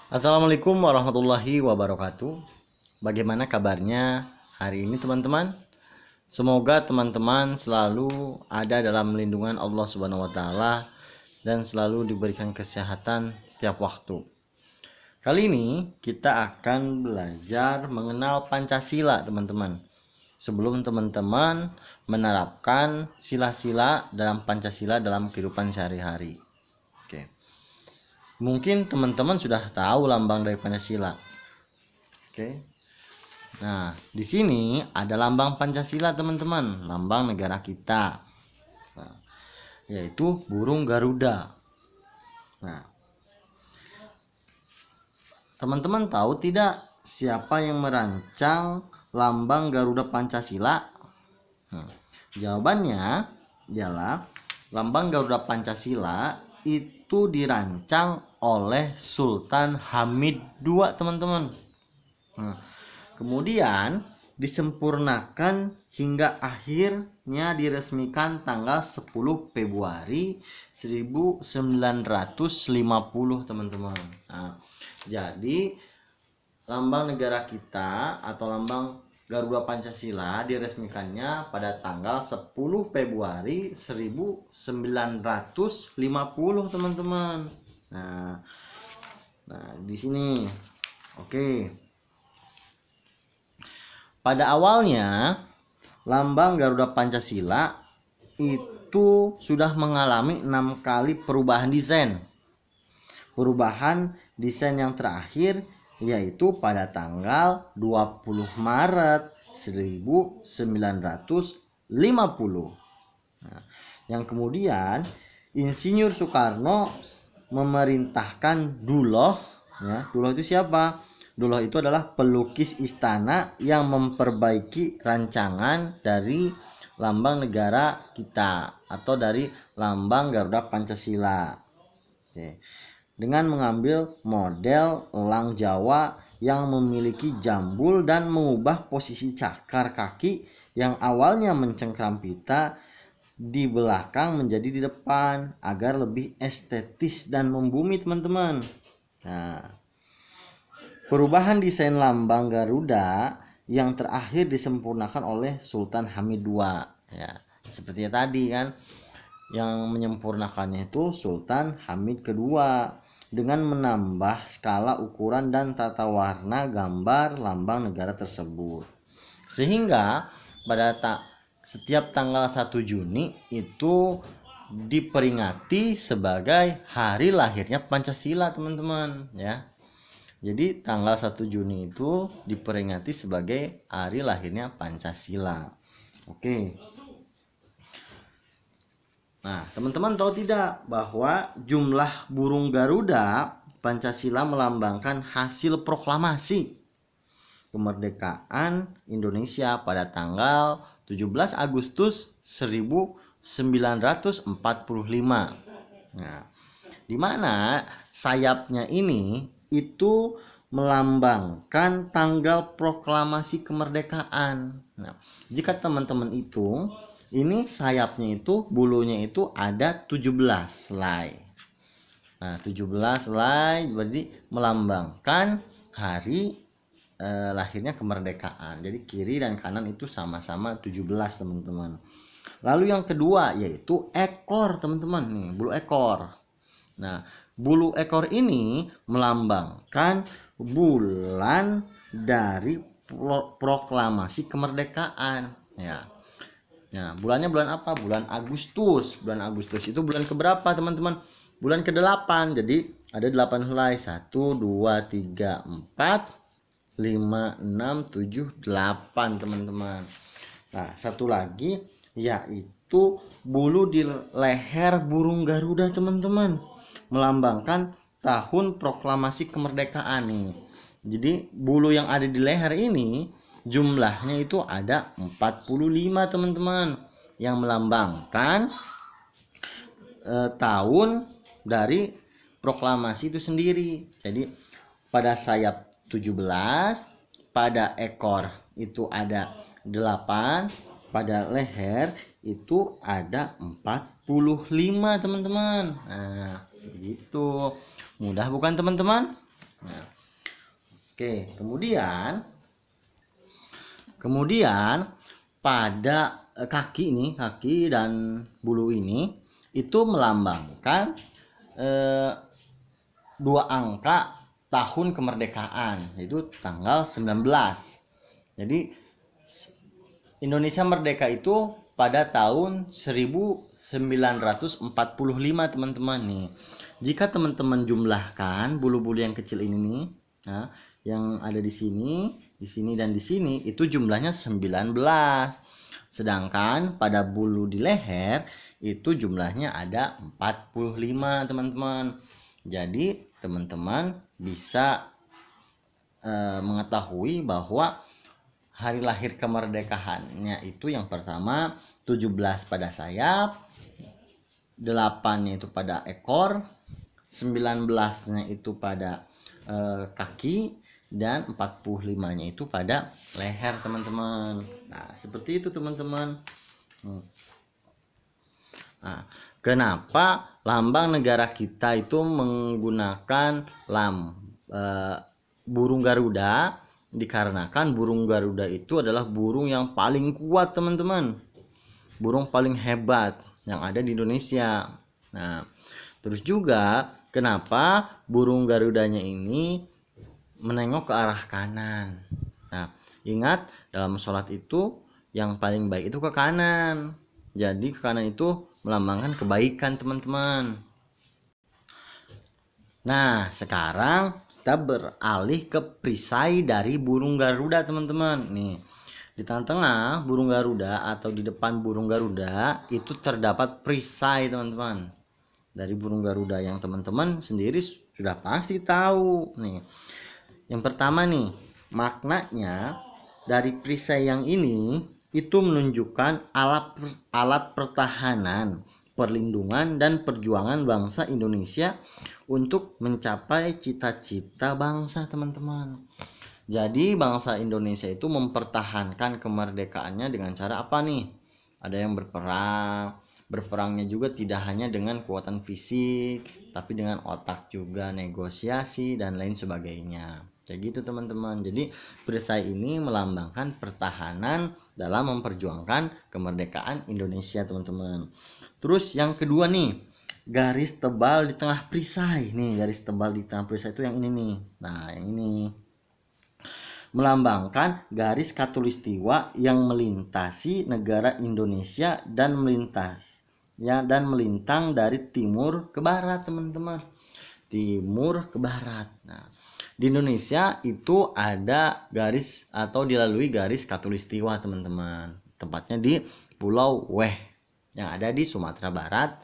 Assalamualaikum warahmatullahi wabarakatuh. Bagaimana kabarnya hari ini teman-teman? Semoga teman-teman selalu ada dalam lindungan Allah Subhanahu wa taala dan selalu diberikan kesehatan setiap waktu. Kali ini kita akan belajar mengenal Pancasila, teman-teman. Sebelum teman-teman menerapkan sila-sila dalam Pancasila dalam kehidupan sehari-hari. Oke. Mungkin teman-teman sudah tahu lambang dari Pancasila. Oke. Nah, di sini ada lambang Pancasila, teman-teman, lambang negara kita. Nah, yaitu burung Garuda. Nah, teman-teman tahu tidak siapa yang merancang lambang Garuda Pancasila? Jawabannya ialah lambang Garuda Pancasila itu dirancang oleh Sultan Hamid II, teman-teman. Kemudian disempurnakan hingga akhirnya diresmikan tanggal 10 Februari 1950, teman-teman. Nah, jadi lambang negara kita atau lambang Garuda Pancasila diresmikannya pada tanggal 10 Februari 1950, teman-teman. Nah, di sini. Oke. Pada awalnya lambang Garuda Pancasila itu sudah mengalami 6 kali perubahan desain. Perubahan desain yang terakhir yaitu pada tanggal 20 Maret 1950. Nah, yang kemudian Insinyur Soekarno memerintahkan Duloh, ya. Duloh itu siapa? Duloh itu adalah pelukis istana yang memperbaiki rancangan dari lambang negara kita atau dari lambang Garuda Pancasila. Oke. Dengan mengambil model elang Jawa yang memiliki jambul dan mengubah posisi cakar kaki yang awalnya mencengkram pita di belakang menjadi di depan agar lebih estetis dan membumi, teman-teman. Nah, perubahan desain lambang Garuda yang terakhir disempurnakan oleh Sultan Hamid II, ya. Seperti tadi kan, yang menyempurnakannya itu Sultan Hamid II dengan menambah skala ukuran dan tata warna gambar lambang negara tersebut. Sehingga pada setiap tanggal 1 Juni itu diperingati sebagai hari lahirnya Pancasila, teman-teman, ya. Jadi tanggal 1 Juni itu diperingati sebagai hari lahirnya Pancasila. Oke. Nah, teman-teman tahu tidak bahwa jumlah burung Garuda Pancasila melambangkan hasil proklamasi kemerdekaan Indonesia pada tanggal 17 Agustus 1945. Nah, di mana sayapnya ini itu melambangkan tanggal proklamasi kemerdekaan. Nah, jika teman-teman hitung, ini sayapnya itu bulunya itu ada 17 helai. Nah, 17 helai berarti melambangkan hari lahirnya kemerdekaan. Jadi kiri dan kanan itu sama-sama 17, teman-teman. Lalu yang kedua yaitu ekor, teman-teman. Nih, bulu ekor. Nah, bulu ekor ini melambangkan bulan dari proklamasi kemerdekaan, ya. Ya, bulannya bulan apa? Bulan Agustus. Bulan Agustus itu bulan keberapa, teman-teman? Bulan ke-8. Jadi ada 8 helai. 1 2 3 4 5 6 7 8, teman-teman. Nah, satu lagi yaitu bulu di leher burung Garuda, teman-teman, melambangkan tahun proklamasi kemerdekaan nih. Jadi bulu yang ada di leher ini jumlahnya itu ada 45, teman-teman, yang melambangkan tahun dari proklamasi itu sendiri. Jadi pada sayap 17, pada ekor itu ada 8, pada leher itu ada 45, teman-teman. Nah, begitu. Mudah bukan, teman-teman? Nah, oke, kemudian pada kaki dan bulu ini itu melambangkan dua angka tahun kemerdekaan, yaitu tanggal 19. Jadi Indonesia merdeka itu pada tahun 1945 teman-teman nih. Jika teman-teman jumlahkan bulu-bulu yang kecil ini nih, nah, yang ada di sini dan di sini itu jumlahnya 19. Sedangkan pada bulu di leher itu jumlahnya ada 45 teman-teman. Jadi teman-teman bisa mengetahui bahwa hari lahir kemerdekaannya itu yang pertama 17 pada sayap, 8-nya itu pada ekor, 19-nya itu pada kaki, dan 45-nya itu pada leher teman-teman. Nah, seperti itu teman-teman. Nah, kenapa lambang negara kita itu menggunakan burung Garuda? Dikarenakan burung Garuda itu adalah burung yang paling kuat teman-teman, burung paling hebat yang ada di Indonesia. Nah, terus juga kenapa burung Garudanya ini menengok ke arah kanan? Nah, ingat dalam sholat itu yang paling baik itu ke kanan. Jadi ke kanan itu melambangkan kebaikan teman-teman. Nah, sekarang kita beralih ke perisai dari burung Garuda teman-teman. Nih, di tengah-tengah burung Garuda atau di depan burung Garuda itu terdapat perisai teman-teman. Dari burung Garuda yang teman-teman sendiri sudah pasti tahu. Nih, yang pertama nih, maknanya dari perisai yang ini itu menunjukkan alat pertahanan, perlindungan, dan perjuangan bangsa Indonesia untuk mencapai cita-cita bangsa teman-teman. Jadi bangsa Indonesia itu mempertahankan kemerdekaannya dengan cara apa nih? Ada yang berperang. Berperangnya juga tidak hanya dengan kekuatan fisik, tapi dengan otak juga, negosiasi dan lain sebagainya. Kayak gitu teman-teman. Jadi perisai ini melambangkan pertahanan dalam memperjuangkan kemerdekaan Indonesia teman-teman. Terus yang kedua nih, garis tebal di tengah perisai. Nih, garis tebal di tengah perisai itu yang ini nih. Nah, yang ini melambangkan garis khatulistiwa yang melintasi negara Indonesia dan melintang dari timur ke barat teman-teman. Timur ke barat. Nah, di Indonesia itu ada garis atau dilalui garis khatulistiwa teman-teman. Tempatnya di Pulau Weh yang ada di Sumatera Barat,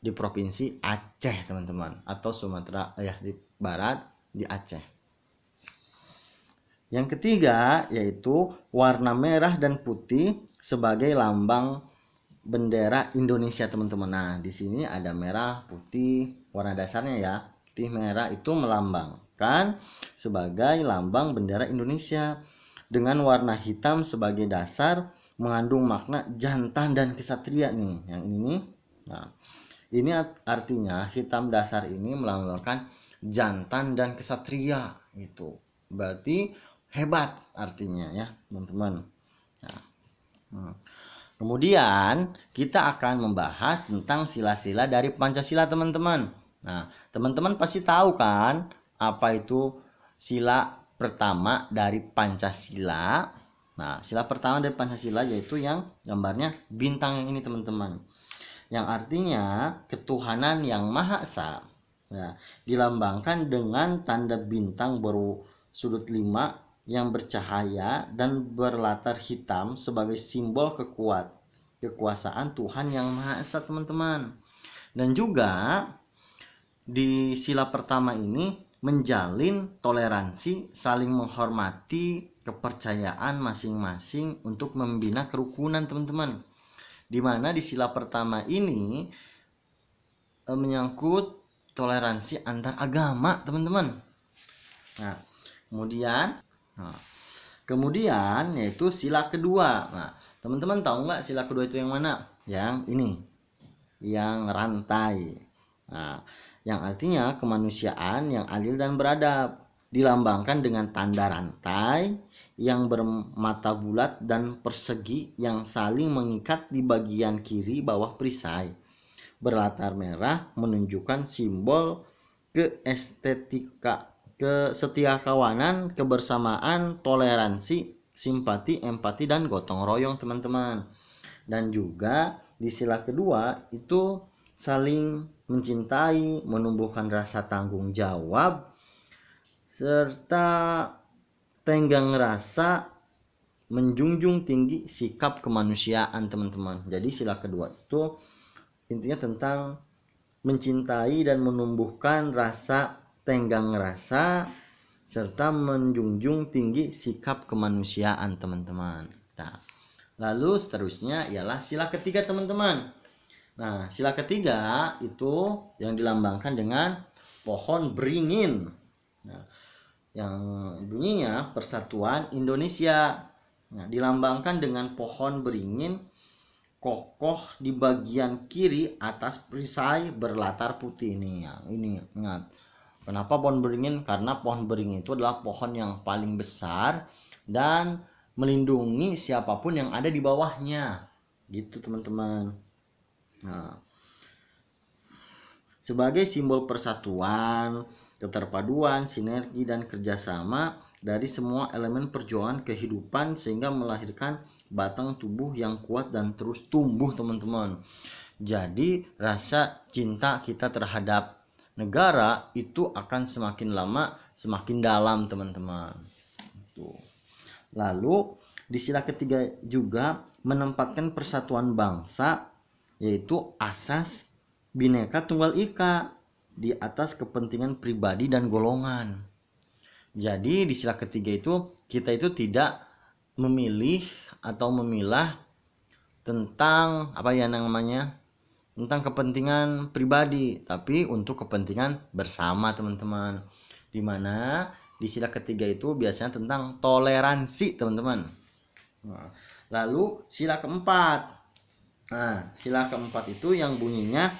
di provinsi Aceh teman-teman, atau Sumatera di barat di Aceh. Yang ketiga yaitu warna merah dan putih sebagai lambang bendera Indonesia teman-teman. Nah, di sini ada merah, putih, warna dasarnya ya. Putih merah itu melambangkan sebagai lambang bendera Indonesia, dengan warna hitam sebagai dasar mengandung makna jantan dan kesatria nih. Yang ini nih. Nah, ini artinya hitam dasar ini melambangkan jantan dan kesatria gitu. Berarti hebat artinya ya teman-teman. Nah, kemudian kita akan membahas tentang sila-sila dari Pancasila teman-teman. Nah, teman-teman pasti tahu kan apa itu sila pertama dari Pancasila. Nah, sila pertama dari Pancasila yaitu yang gambarnya bintang yang ini teman-teman, yang artinya ketuhanan yang Maha Esa. Nah, dilambangkan dengan tanda bintang bersudut 5 yang bercahaya dan berlatar hitam sebagai simbol kekuasaan Tuhan yang Maha Esa teman-teman. Dan juga di sila pertama ini menjalin toleransi, saling menghormati kepercayaan masing-masing untuk membina kerukunan teman-teman. Dimana di sila pertama ini menyangkut toleransi antar agama teman-teman. Nah, kemudian yaitu sila kedua. Nah, teman-teman tahu nggak sila kedua itu yang mana? Yang ini, yang rantai. Nah, yang artinya kemanusiaan yang adil dan beradab. Dilambangkan dengan tanda rantai yang bermata bulat dan persegi yang saling mengikat di bagian kiri bawah perisai. Berlatar merah menunjukkan simbol keestetika, kesetiakawanan, kebersamaan, toleransi, simpati, empati, dan gotong royong teman-teman. Dan juga di sila kedua itu saling mencintai, menumbuhkan rasa tanggung jawab, serta tenggang rasa, menjunjung tinggi sikap kemanusiaan teman-teman. Jadi sila kedua itu intinya tentang mencintai dan menumbuhkan rasa tenggang rasa serta menjunjung tinggi sikap kemanusiaan teman-teman. Nah, lalu seterusnya ialah sila ketiga teman-teman. Nah, sila ketiga itu yang dilambangkan dengan pohon beringin. Nah, yang bunyinya Persatuan Indonesia. Nah, dilambangkan dengan pohon beringin kokoh di bagian kiri atas perisai berlatar putih nih. Ya, ini ingat. Kenapa pohon beringin? Karena pohon beringin itu adalah pohon yang paling besar dan melindungi siapapun yang ada di bawahnya. Gitu teman-teman. Nah, sebagai simbol persatuan, keterpaduan, sinergi, dan kerjasama dari semua elemen perjuangan kehidupan sehingga melahirkan batang tubuh yang kuat dan terus tumbuh teman-teman. Jadi rasa cinta kita terhadap negara itu akan semakin lama semakin dalam teman-teman. Lalu di sila ketiga juga menempatkan persatuan bangsa, yaitu asas Bhinneka Tunggal Ika di atas kepentingan pribadi dan golongan. Jadi di sila ketiga itu kita itu tidak memilih atau memilah tentang tentang kepentingan pribadi, tapi untuk kepentingan bersama teman-teman. Dimana di sila ketiga itu biasanya tentang toleransi teman-teman. Nah, lalu sila keempat. Nah, sila keempat itu yang bunyinya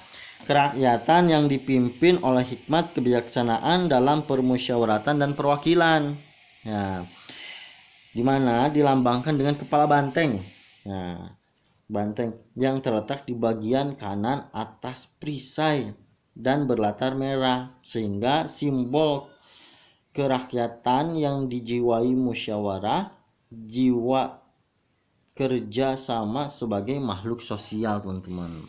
kerakyatan yang dipimpin oleh hikmat kebijaksanaan dalam permusyawaratan dan perwakilan. Nah, dimana dilambangkan dengan kepala banteng. Nah, banteng yang terletak di bagian kanan atas perisai dan berlatar merah, sehingga simbol kerakyatan yang dijiwai musyawarah, jiwa kerja sama sebagai makhluk sosial teman-teman.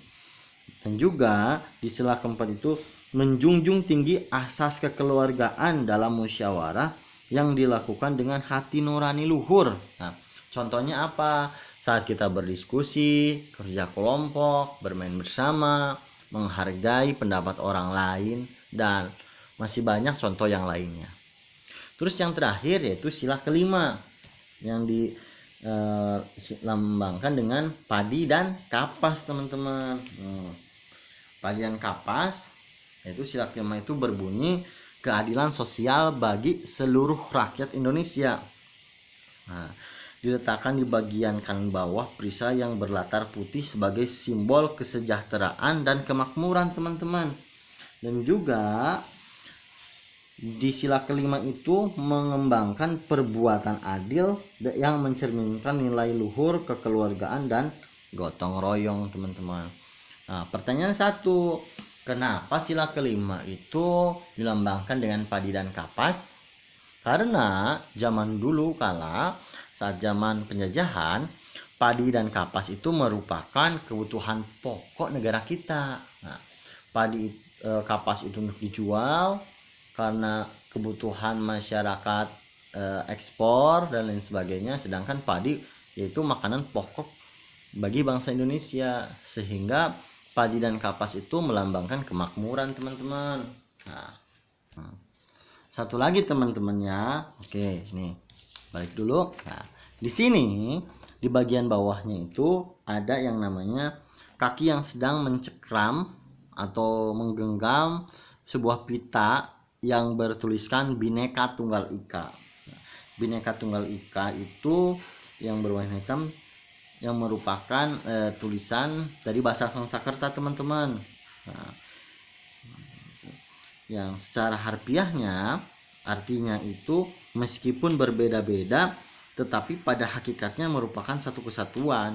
Dan juga di sila keempat itu menjunjung tinggi asas kekeluargaan dalam musyawarah yang dilakukan dengan hati nurani luhur. Nah, contohnya apa? Saat kita berdiskusi, kerja kelompok, bermain bersama, menghargai pendapat orang lain, dan masih banyak contoh yang lainnya. Terus yang terakhir yaitu sila kelima yang dilambangkan dengan padi dan kapas teman-teman. Padi dan kapas yaitu sila kelima itu berbunyi keadilan sosial bagi seluruh rakyat Indonesia. Nah, diletakkan di bagian kanan bawah perisai yang berlatar putih sebagai simbol kesejahteraan dan kemakmuran teman-teman. Dan juga di sila kelima itu mengembangkan perbuatan adil yang mencerminkan nilai luhur, kekeluargaan, dan gotong royong teman-teman. Nah, pertanyaan satu, kenapa sila kelima itu dilambangkan dengan padi dan kapas? Karena zaman dulu kala saat zaman penjajahan, padi dan kapas itu merupakan kebutuhan pokok negara kita. Nah, kapas itu untuk dijual karena kebutuhan masyarakat, ekspor dan lain sebagainya, sedangkan padi yaitu makanan pokok bagi bangsa Indonesia, sehingga padi dan kapas itu melambangkan kemakmuran teman-teman. Nah, satu lagi teman-temannya. Oke, sini balik dulu. Nah, di sini di bagian bawahnya itu ada yang namanya kaki yang sedang mencekram atau menggenggam sebuah pita yang bertuliskan Bhinneka Tunggal Ika. Bhinneka Tunggal Ika itu yang berwarna hitam yang merupakan tulisan dari bahasa Sanskerta teman-teman. Nah, yang secara harfiahnya artinya itu meskipun berbeda-beda tetapi pada hakikatnya merupakan satu kesatuan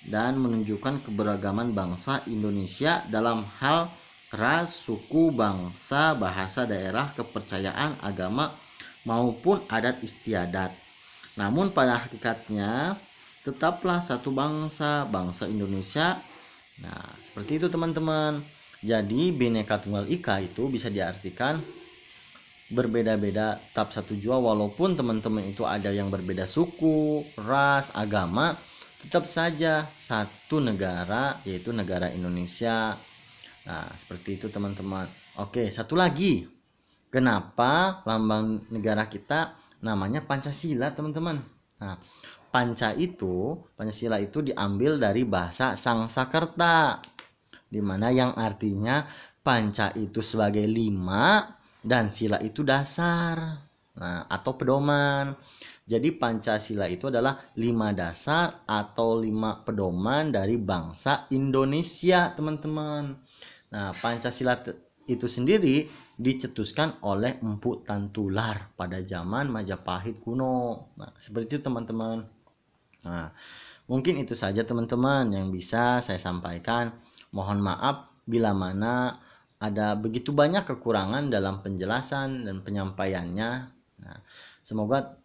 dan menunjukkan keberagaman bangsa Indonesia dalam hal ras, suku, bangsa, bahasa, daerah, kepercayaan, agama maupun adat istiadat. Namun pada hakikatnya tetaplah satu bangsa, bangsa Indonesia. Nah, seperti itu teman-teman. Jadi Bhinneka Tunggal Ika itu bisa diartikan berbeda-beda tetap satu jua, walaupun teman-teman itu ada yang berbeda suku, ras, agama, tetap saja satu negara, yaitu negara Indonesia. Nah, seperti itu teman-teman. Oke, satu lagi. Kenapa lambang negara kita namanya Pancasila, teman-teman? Nah, Pancasila itu diambil dari bahasa Sangsakerta, dimana yang artinya panca itu sebagai 5 dan sila itu dasar, nah, atau pedoman. Jadi Pancasila itu adalah 5 dasar atau 5 pedoman dari bangsa Indonesia, teman-teman. Nah, Pancasila itu sendiri dicetuskan oleh Empu Tantular pada zaman Majapahit kuno. Nah, seperti itu teman-teman. Nah, mungkin itu saja teman-teman yang bisa saya sampaikan. Mohon maaf bila mana ada begitu banyak kekurangan dalam penjelasan dan penyampaiannya. Nah, semoga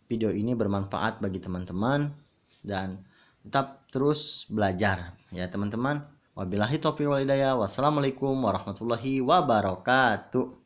video ini bermanfaat bagi teman-teman dan tetap terus belajar ya teman-teman. Wabillahi taufiq wal hidayah. Wassalamualaikum warahmatullahi wabarakatuh.